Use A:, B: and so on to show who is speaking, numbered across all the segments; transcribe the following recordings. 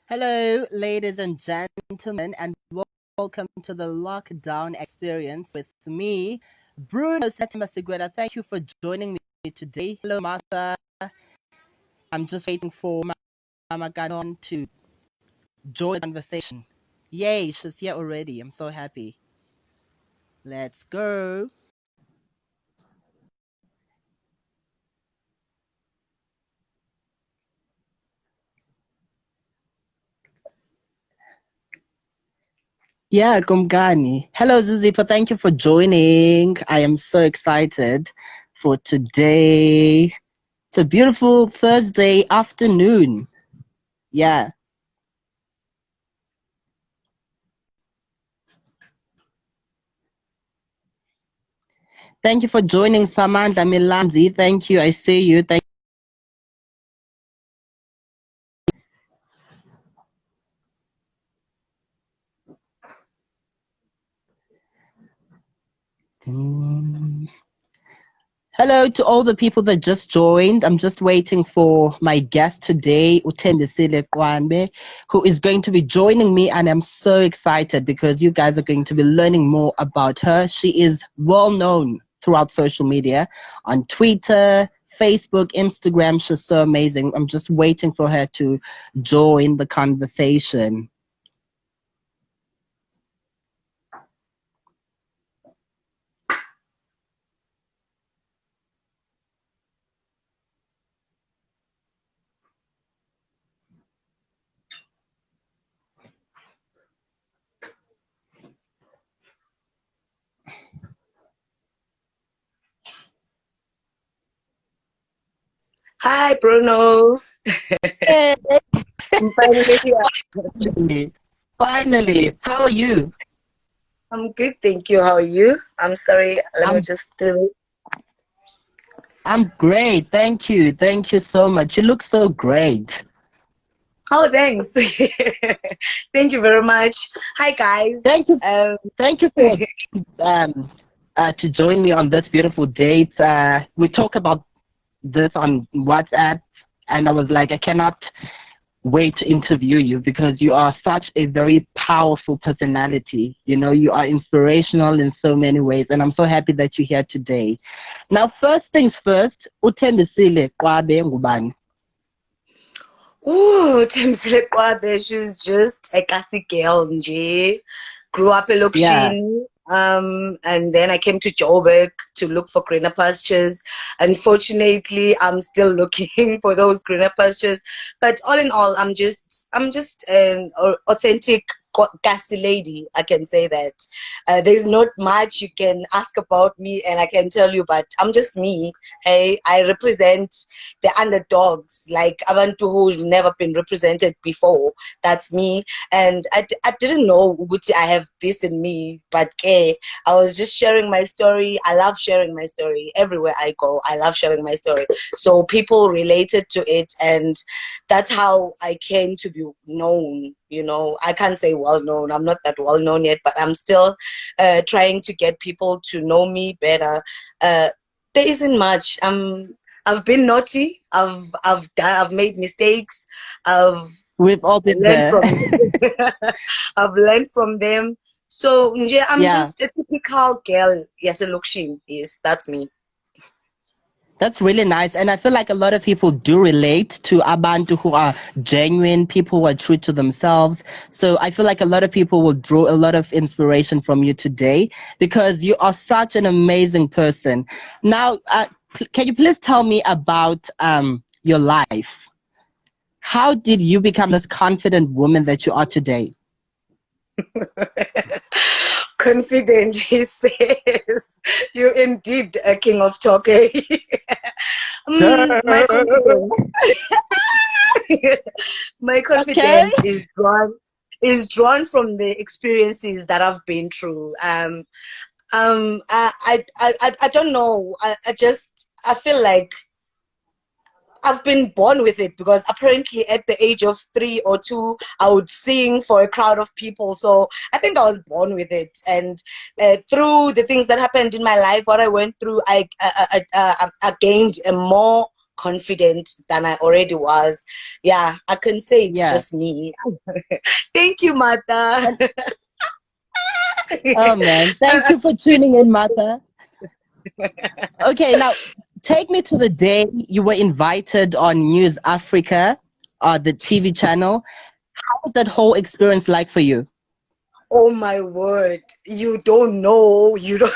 A: Hello, ladies and gentlemen, and welcome to the lockdown experience with me, Bruno Sigwela. Thank you for joining me today. Hello, Martha. I'm just waiting for MakaKaNone to join the conversation. Yay, she's here already. I'm so happy. Let's go. Yeah, Kumgani. Hello, Zizipa. Thank you for joining. I am so excited for today. It's a beautiful Thursday afternoon. Yeah. Thank you for joining, Spamandla Milamzi. Thank you. I see you. Thank you. Hello to all the people that just joined. I'm just waiting for my guest today, Thembisile Qwabe, who is going to be joining me, and I'm so excited because you guys are going to be learning more about her. She is well known throughout social media, on Twitter, Facebook, Instagram. She's so amazing. I'm just waiting for her to join the conversation.
B: Hi, Bruno.
A: Hey,
B: I'm finally here.
A: finally, finally, how are you?
B: I'm good, thank you. How are you? I'm sorry. Let me
A: I'm
B: just do.
A: I'm great. Thank you. Thank you so much. You look so great.
B: Oh, thanks. Thank you very much. Hi, guys.
A: Thank you. Thank you for um to join me on this beautiful date. We talk about this on WhatsApp, and I was like, I cannot wait to interview you because you are such a very powerful personality. You know, you are inspirational in so many ways, and I'm so happy that you're here today. Now, first things first, Thembisile Qwabe ngubani?
B: Ooh, Thembisile Qwabe, she's just a Kasi girl, nje. Grew up in
A: Yeah.
B: Lokshini, and then I came to Joburg to look for greener pastures. Unfortunately, I'm still looking for those greener pastures. But all in all, I'm just an authentic Kasi lady. I can say that. There's not much you can ask about me, and I can tell you, but I'm just me. Hey, I represent the underdogs, like abantu who've never been represented before. That's me. And I didn't know Uguti I have this in me, but I was just sharing my story. I love sharing my story. Everywhere I go, I love sharing my story. So people related to it, and that's how I came to be known. You know, I can't say well known. I'm not that well known yet, but I'm still trying to get people to know me better. There isn't much. I've been naughty. I've made mistakes. I've
A: We've all been
B: learned
A: there.
B: from I've learned from them. So nje, I'm
A: Yeah.
B: just a typical girl. Yes, a Lukshin. Yes, that's me.
A: That's really nice. And I feel like a lot of people do relate to Abantu who are genuine, people who are true to themselves. So I feel like a lot of people will draw a lot of inspiration from you today because you are such an amazing person. Now, can you please tell me about your life? How did you become this confident woman that you are today?
B: Confident, he says. You're indeed a king of talk. Eh? My
A: Girl.
B: confidence. My
A: Okay.
B: confidence is drawn from the experiences that I've been through. I don't know. I feel like I've been born with it because apparently at the age of 3 or 2, I would sing for a crowd of people. So I think I was born with it. And through the things that happened in my life, what I went through, I gained a more confident than I already was. Yeah, I can say it's
A: Yeah.
B: just me. Thank you, Martha.
A: And oh man, thank you for tuning in, Martha. Okay, now take me to the day you were invited on News Africa, the TV channel. What was that whole experience like for you?
B: Oh my word, you don't know, you don't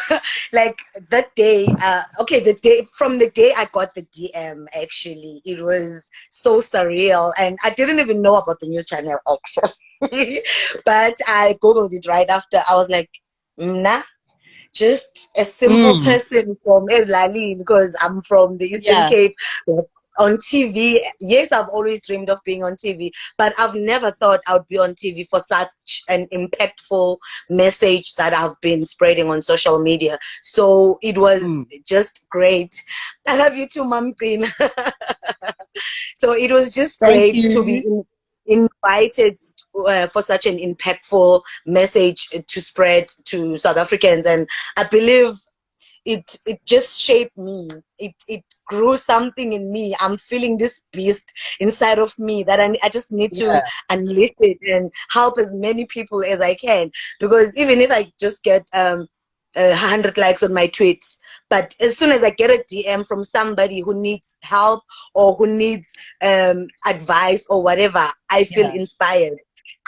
B: like that day. Okay, the day from the day I got the DM, actually, it was so surreal, and I didn't even know about the news channel actually, but I googled it right after. I was like, nah, just a simple
A: Mm,
B: person from Eslalin because I'm from the Eastern
A: yeah,
B: Cape. On TV, yes, I've always dreamed of being on TV, but I've never thought I would be on TV for such an impactful message that I've been spreading on social media. So it was
A: mm,
B: just great. I love you too, Mom Tina. So it was just
A: thank
B: great to be
A: you.
B: invited for such an impactful message to spread to South Africans, and I believe it just shaped me. It grew something in me. I'm feeling this beast inside of me that I just need to
A: Yeah,
B: unleash it and help as many people as I can. Because even if I just get 100 likes on my tweet, but as soon as I get a DM from somebody who needs help or who needs advice or whatever, I feel
A: yeah,
B: inspired.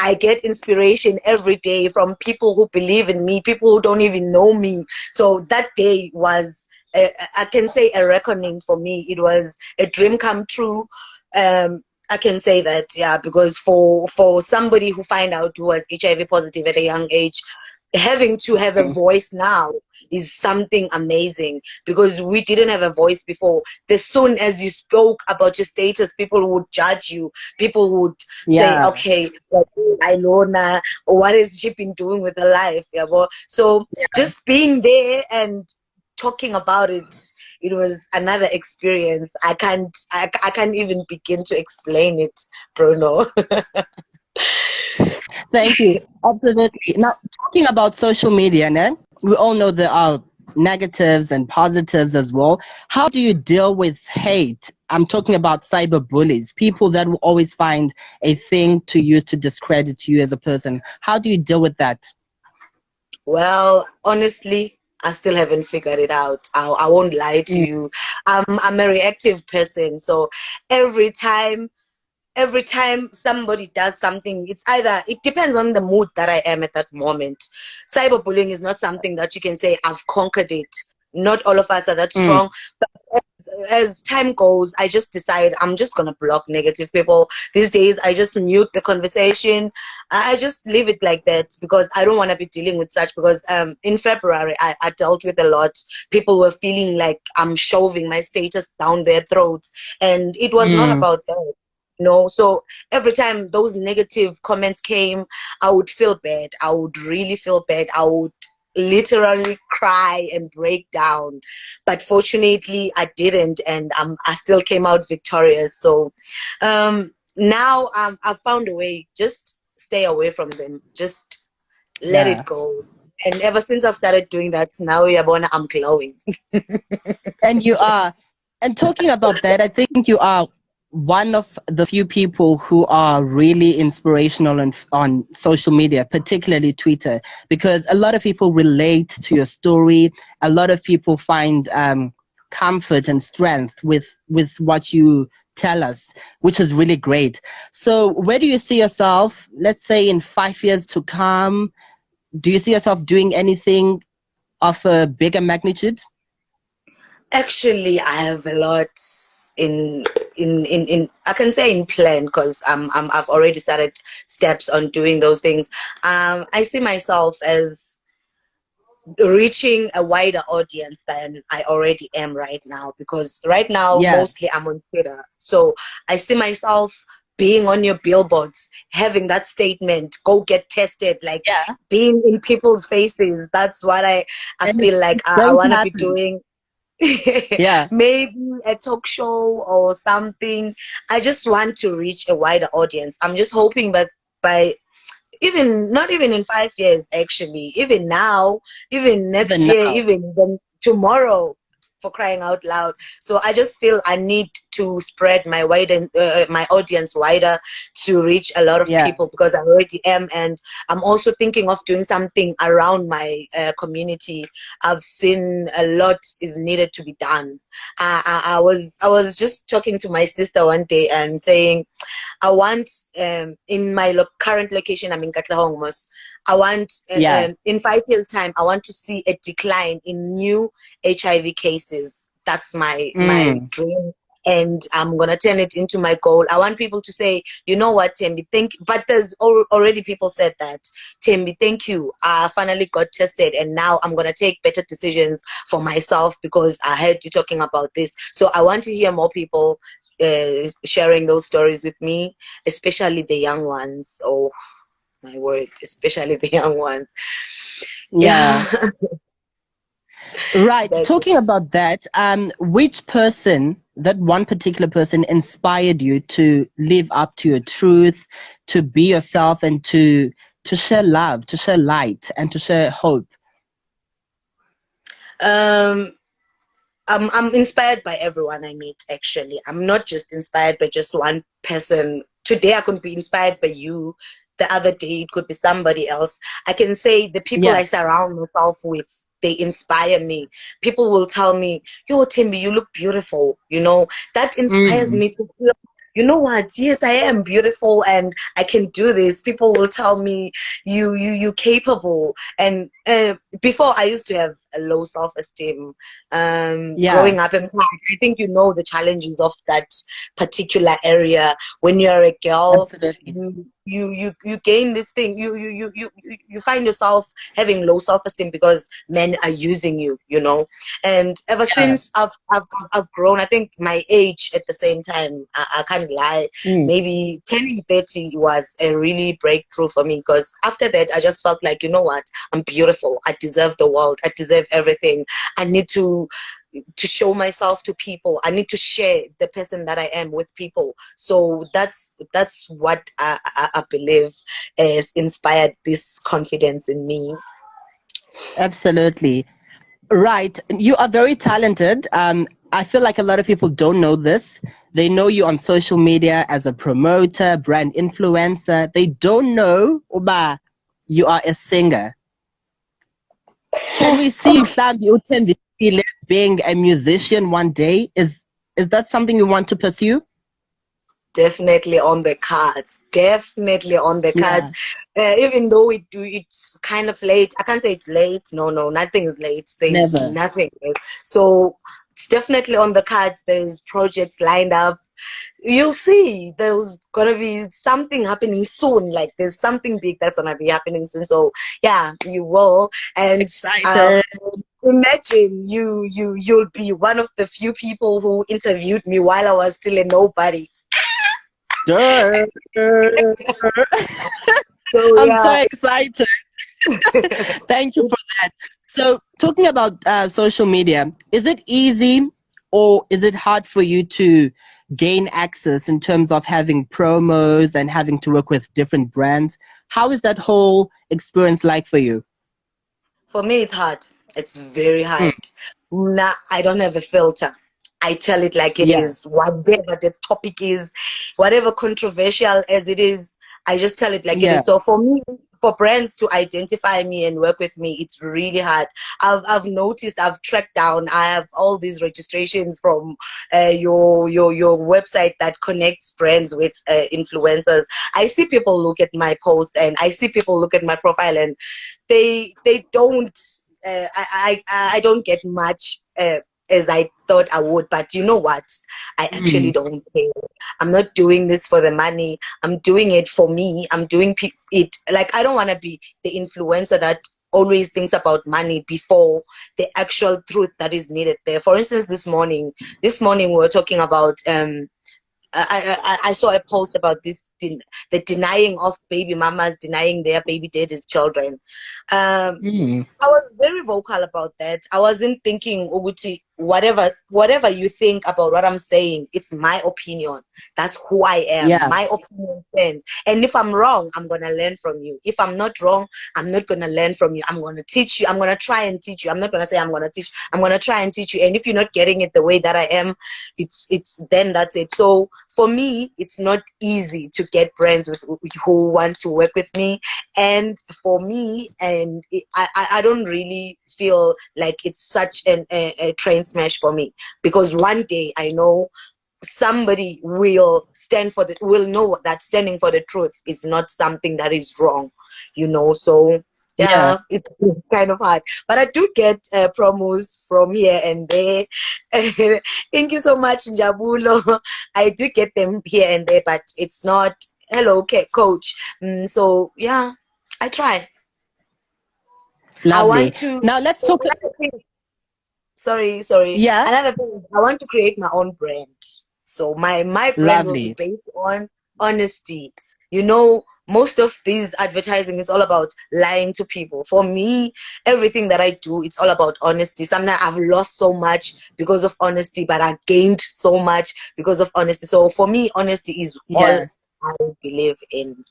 B: I get inspiration every day from people who believe in me, people who don't even know me. So that day was, I can say, a reckoning for me. It was a dream come true. I can say that, yeah, because for somebody who find out who was HIV positive at a young age, having to have a
A: mm,
B: voice now is something amazing because we didn't have a voice before. As soon as you spoke about your status, people would judge you. People would say,
A: yeah,
B: okay, like, Ilona, what has she been doing with her life? Yeah, well, so just being there and talking about it, it was another experience. I can't even begin to explain it, Bruno.
A: thank you. Absolutely. Now, talking about social media, ne? We all know there are negatives and positives as well. How do you deal with hate? I'm talking about cyber bullies, people that will always find a thing to use to discredit you as a person. How do you deal with that?
B: Well, honestly, I still haven't figured it out. I won't lie to
A: Mm,
B: you. I'm a reactive person, so every time every time somebody does something, it's either, it depends on the mood that I am at that moment. Cyberbullying is not something that you can say I've conquered it. Not all of us are that
A: mm,
B: strong, but as time goes, I just decide I'm just gonna block negative people. These days, I just mute the conversation. I just leave it like that because I don't want to be dealing with such. Because in February, I dealt with a lot. People were feeling like I'm shoving my status down their throats, and it was not
A: mm,
B: about that. No, so every time those negative comments came, I would feel bad. I would really feel bad. I would literally cry and break down, but fortunately I didn't, and I still came out victorious. So now I found a way. Just stay away from them, just let it
A: yeah.
B: go. And ever since I've started doing that, now Yabona, I'm glowing.
A: And you are. And talking about that, I think you are one of the few people who are really inspirational on social media, particularly Twitter, because a lot of people relate to your story. A lot of people find comfort and strength with what you tell us, which is really great. So where do you see yourself, let's say in 5 years to come? Do you see yourself doing anything of a bigger magnitude?
B: Actually, I have a lot in in I can say in plan because I've already started steps on doing those things. I see myself as reaching a wider audience than I already am right now, because right now
A: Yeah,
B: mostly I'm on Twitter. So I see myself being on your billboards, having that statement, go get tested, like
A: yeah.
B: being in people's faces. That's what I
A: And
B: feel like
A: it's
B: I
A: going to
B: want to be
A: happen.
B: doing.
A: Yeah.
B: Maybe a talk show or something. I just want to reach a wider audience. I'm just hoping that by even not even in 5 years, actually, even now, even next
A: Even
B: year,
A: now.
B: even then tomorrow, for crying out loud. So I just feel I need to spread my my audience wider to reach a lot of
A: Yeah.
B: people, because I already am, and I'm also thinking of doing something around my community. I've seen a lot is needed to be done. I was just talking to my sister one day and saying, I want, in my current location, I'm in Katlehongmos. I want,
A: Yeah.
B: in 5 years' time, I want to see a decline in new HIV cases. That's my
A: Mm.
B: dream, and I'm gonna turn it into my goal. I want people to say, you know what, Thembi, thank. But there's already people said that, Thembi, thank you. I finally got tested, and now I'm gonna take better decisions for myself because I heard you talking about this. So I want to hear more people sharing those stories with me, especially the young ones. Oh my word, especially the young ones.
A: Yeah.
B: Yeah.
A: Right.
B: That's
A: Talking about that, which person, that one particular person, inspired you to live up to your truth, to be yourself, and to share love, to share light, and to share hope?
B: um I'm inspired by everyone I meet, actually. I'm not just inspired by just one person. Today I could be inspired by you. The other day it could be somebody else. I can say the people
A: Yeah.
B: I surround myself with, they inspire me. People will tell me, yo, Thembi, you look beautiful. That inspires
A: Mm.
B: me to feel, you know what? Yes, I am beautiful and I can do this. People will tell me, you capable. And before I used to have a low self-esteem,
A: Yeah.
B: growing up in fact, I think you know the challenges of that particular area. When you're a girl,
A: Absolutely.
B: you gain this thing, you find yourself having low self-esteem because men are using you. And ever
A: Yeah.
B: since I've grown, I think my age at the same time, I can't lie,
A: Mm.
B: maybe turning 30 was a really breakthrough for me, because after that I just felt like, you know what, I'm beautiful, I deserve the world, I deserve everything. I need to show myself to people. I need to share the person that I am with people. So that's what I believe has inspired this confidence in me.
A: Absolutely. Right. You are very talented. I feel like a lot of people don't know this. They know you on social media as a promoter, brand influencer. They don't know, Uba, you are a singer. Can we see Thembi Thembisile being a musician one day? Is that something you want to pursue?
B: Definitely on the cards. Definitely on the cards.
A: Yeah,
B: Even though it's kind of late. I can't say it's late. No, no, nothing is late. There's
A: never.
B: nothing late. So it's definitely on the cards. There's projects lined up. You'll see there's gonna be something happening soon. Like there's something big that's gonna be happening soon. So yeah, you will. And um,
A: Excited.
B: imagine you'll be one of the few people who interviewed me while I was still a nobody.
A: Sure.
B: So
A: I'm so
B: yeah.
A: excited. Thank you for that. So, talking about social media, is it easy or is it hard for you to gain access in terms of having promos and having to work with different brands? How is that whole experience like for you?
B: For me, it's hard. It's very
A: Mm.
B: hard. Nah, I don't have a filter. I tell it like it
A: Yeah,
B: is. Whatever the topic is, whatever controversial as it is, I just tell it like it
A: yeah.
B: is. So for me, for brands to identify me and work with me, it's really hard. I've noticed, I've tracked down, I have all these registrations from your website that connects brands with influencers. I see people look at my post and I see people look at my profile and they don't I don't get much as I thought I would, but you know what, I actually
A: Mm.
B: don't care. I'm not doing this for the money, I'm doing it for me. I'm doing it like I don't want to be the influencer that always thinks about money before the actual truth that is needed there. For instance, this morning we were talking about I saw a post about the denying of baby mamas denying their baby daddy's children.
A: Mm.
B: I was very vocal about that. I wasn't thinking Uguti. whatever you think about what I'm saying, it's my opinion. That's who I am.
A: Yeah.
B: My opinion stands. And if I'm wrong, I'm gonna learn from you. If I'm not wrong, I'm not gonna learn from you. I'm gonna teach you. I'm gonna try and teach you. I'm not gonna say I'm gonna teach. I'm gonna try and teach you. And if you're not getting it the way that I am, it's then that's it. So for me, it's not easy to get friends with who want to work with me. And for me, and I don't really feel like it's such a train smash for me, because one day I know somebody will know that standing for the truth is not something that is wrong, so
A: Yeah.
B: yeah, it's kind of hard, but I do get promos from here and there. Thank you so much, Njabulo. I do get them here and there, but it's not hello, okay, coach. So yeah, I try. I want
A: Lovely.
B: to.
A: Now let's talk.
B: Another thing, sorry.
A: Yeah.
B: Another thing is I want to create my own brand. So my brand will be
A: Lovely.
B: based on honesty. Most of these advertising, it's all about lying to people. For me, everything that I do, it's all about honesty. Sometimes I've lost so much because of honesty, but I gained so much because of honesty. So for me, honesty is all
A: Yeah.
B: I believe in.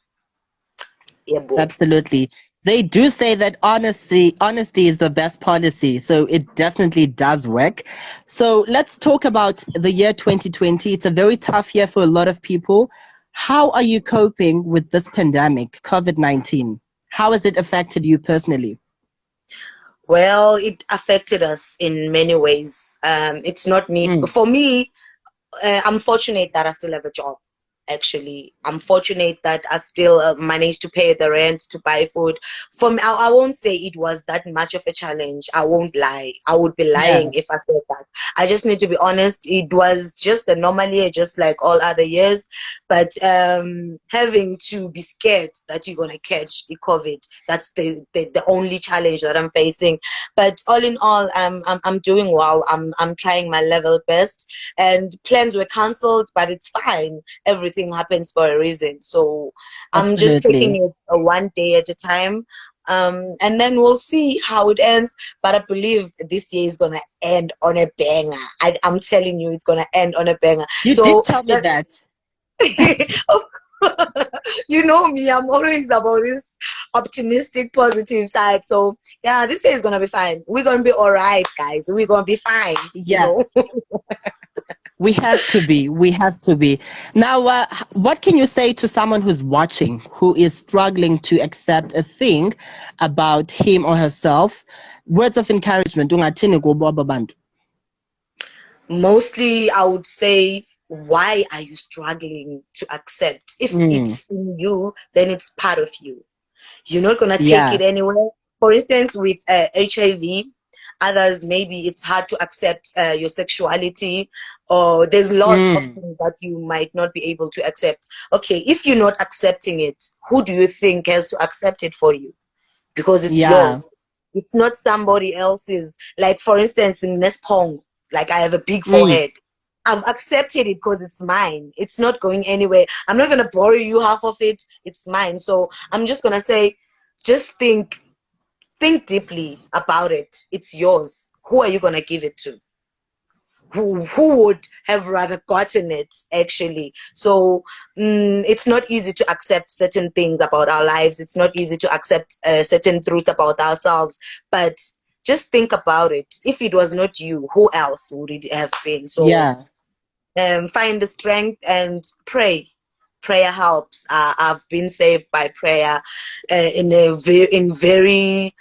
B: Yeah, bro.
A: Absolutely. They do say that honesty is the best policy. So it definitely does work. So let's talk about the year 2020. It's a very tough year for a lot of people. How are you coping with this pandemic, COVID-19? How has it affected you personally?
B: Well, it affected us in many ways. It's not me.
A: Mm.
B: For me, I'm fortunate that I still have a job. Actually, I'm fortunate that I still managed to pay the rent, to buy food. For me, I won't say it was that much of a challenge. I won't lie. I would be
A: Yeah.
B: lying if I said that. I just need to be honest. It was just a normal year, just like all other years. But having to be scared that you're gonna catch the COVID, that's the only challenge that I'm facing. But all in all, I'm doing well. I'm trying my level best, and plans were cancelled, but it's fine. Everything happens for a reason. So I'm just taking
A: Absolutely.
B: it one day at a time. And then we'll see how it ends. But I believe this year is gonna end on a banger. I'm telling you, it's gonna end on a banger.
A: You did
B: So
A: tell me
B: that,
A: that.
B: you know me, I'm always about this optimistic, positive side. So yeah, this year is gonna be fine. We're gonna be all right, guys. We're gonna be fine. You
A: Yeah.
B: know.
A: We have to be. We have to be. Now, what can you say to someone who's watching, who is struggling to accept a thing about him or herself? Words of encouragement. Ungathini kubo aba bantu?
B: Mostly, I would say, why are you struggling to accept? If
A: Mm,
B: it's in you, then it's part of you. You're not gonna take
A: yeah.
B: it anywhere. For instance, with HIV, others maybe it's hard to accept your sexuality, or there's lots of
A: Mm,
B: things that you might not be able to accept. Okay, if you're not accepting it, who do you think has to accept it for you? Because it's
A: yeah.
B: yours. It's not somebody else's. Like for instance, in Nespong, like I have a big
A: Mm,
B: forehead. I've accepted it because it's mine. It's not going anywhere. I'm not gonna borrow you half of it. It's mine. So I'm just gonna say, just think deeply about it. It's yours. Who are you gonna give it to? Who would have rather gotten it, actually? So it's not easy to accept certain things about our lives. It's not easy to accept certain truths about ourselves, but just think about it. If it was not you, who else would it have been? So
A: yeah.
B: find the strength and pray. Prayer helps. I've been saved by prayer in very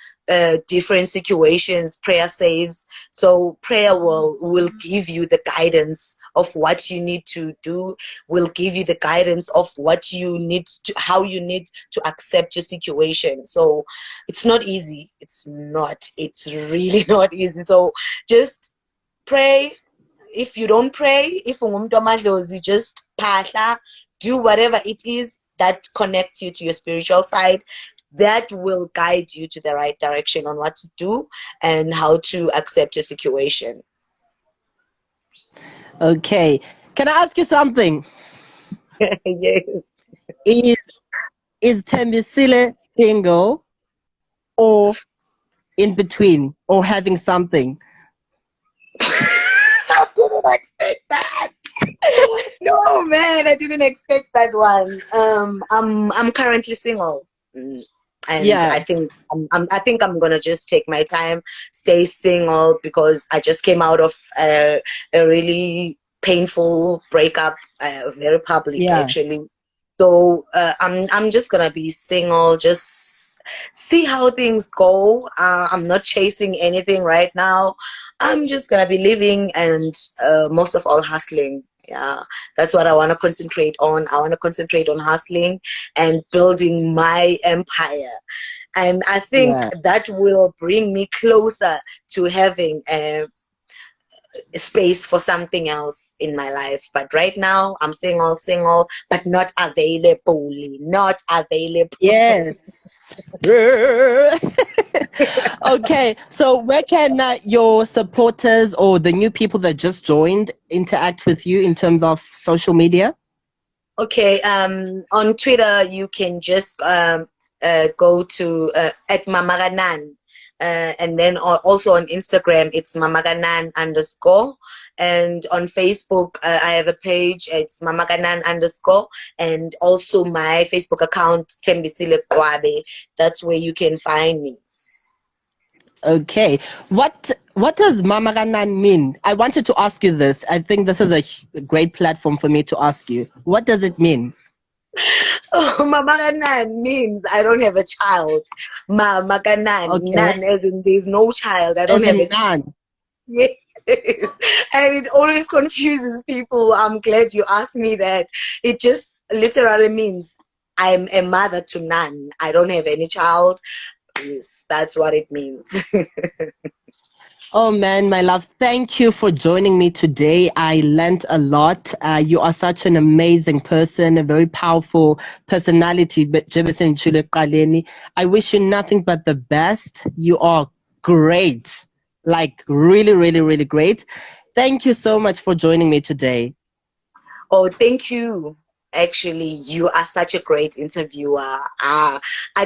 B: different situations. Prayer saves. So prayer will give you the guidance of what you need to do. Will give you the guidance of what you need to, how you need to accept your situation. So it's not easy. It's not. It's really not easy. So just pray. If you don't pray, if umuntu amadlozi, just phahla, do whatever it is that connects you to your spiritual side, that will guide you to the right direction on what to do and how to accept your situation.
A: Okay. Can I ask you something?
B: Yes.
A: Is Thembisile single or in between or having something?
B: didn't expect that. No, man, I didn't expect that one. I'm currently single. And
A: Yeah,
B: I think I'm gonna just take my time, stay single because I just came out of a really painful breakup, very public
A: yeah,
B: actually. So I'm just gonna be single, just see how things go. I'm not chasing anything right now. I'm just gonna be living and most of all hustling. Yeah, that's what I want to concentrate on. I want to concentrate on hustling and building my empire. And I think
A: yeah.
B: that will bring me closer to having a space for something else in my life. But right now, I'm single, but not available. Not available.
A: Yes. Okay, so where can your supporters or the new people that just joined interact with you in terms of social media?
B: Okay, on Twitter, you can just go to at MakaKaNone. And then also on Instagram, it's MakaKaNone _. And on Facebook, I have a page, it's MakaKaNone _. And also my Facebook account, Thembisile Qwabe. That's where you can find me.
A: Okay. What does MakaKaNone mean? I wanted to ask you this. I think this is a great platform for me to ask you. What does it mean?
B: Oh, MakaKaNone means I don't have a child. MakaKaNone,
A: Okay.
B: none as in there's no child. I don't
A: As
B: have a
A: in none.
B: Yes. And it always confuses people. I'm glad you asked me that. It just literally means I'm a mother to none. I don't have any child. Yes, that's what it means.
A: Oh man, my love, thank you for joining me today. I learned a lot. You are such an amazing person, a very powerful personality. But Jebesen Chule Qaleni, I wish you nothing but the best. You are great. Like really, really, really great. Thank you so much for joining me today.
B: Oh, thank you. Actually, you are such a great interviewer. I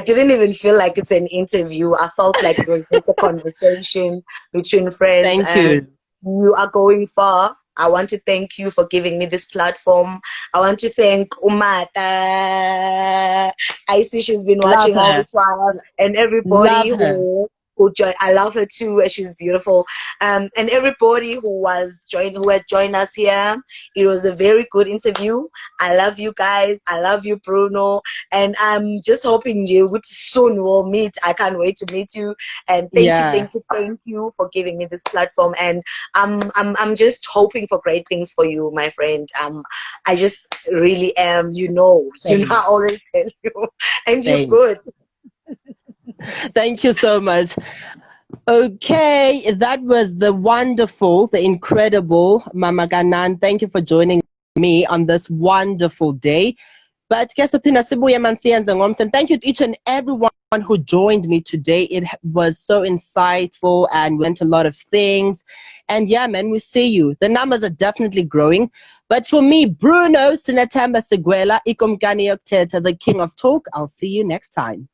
B: didn't even feel like it's an interview. I felt like it was just a conversation between friends,
A: Thank
B: and
A: you.
B: you are going far. I want to thank you for giving me this platform. I want to thank Umata. I see she's been
A: Love
B: watching all
A: her.
B: this while, and everybody
A: Love her.
B: who joined. I love her too. She's beautiful. And everybody who had joined us here. It was a very good interview. I love you guys. I love you, Bruno. And I'm just hoping you would soon will meet. I can't wait to meet you. And
A: Yeah.
B: thank you for giving me this platform. And I'm just hoping for great things for you, my friend. I just really am. I
A: Same.
B: always tell you, and you're
A: Same.
B: good.
A: Thank you so much. Okay, that was the wonderful, the incredible MakaKaNone. Thank you for joining me on this wonderful day. But guess what, sibuye mansiyenze ngomso. And thank you to each and everyone who joined me today. It was so insightful and we learned a lot of things. And yeah, man, we see you. The numbers are definitely growing. But for me, Bruno Thembisile, Sigwela, Ikumkani Yokteta, the king of talk, I'll see you next time.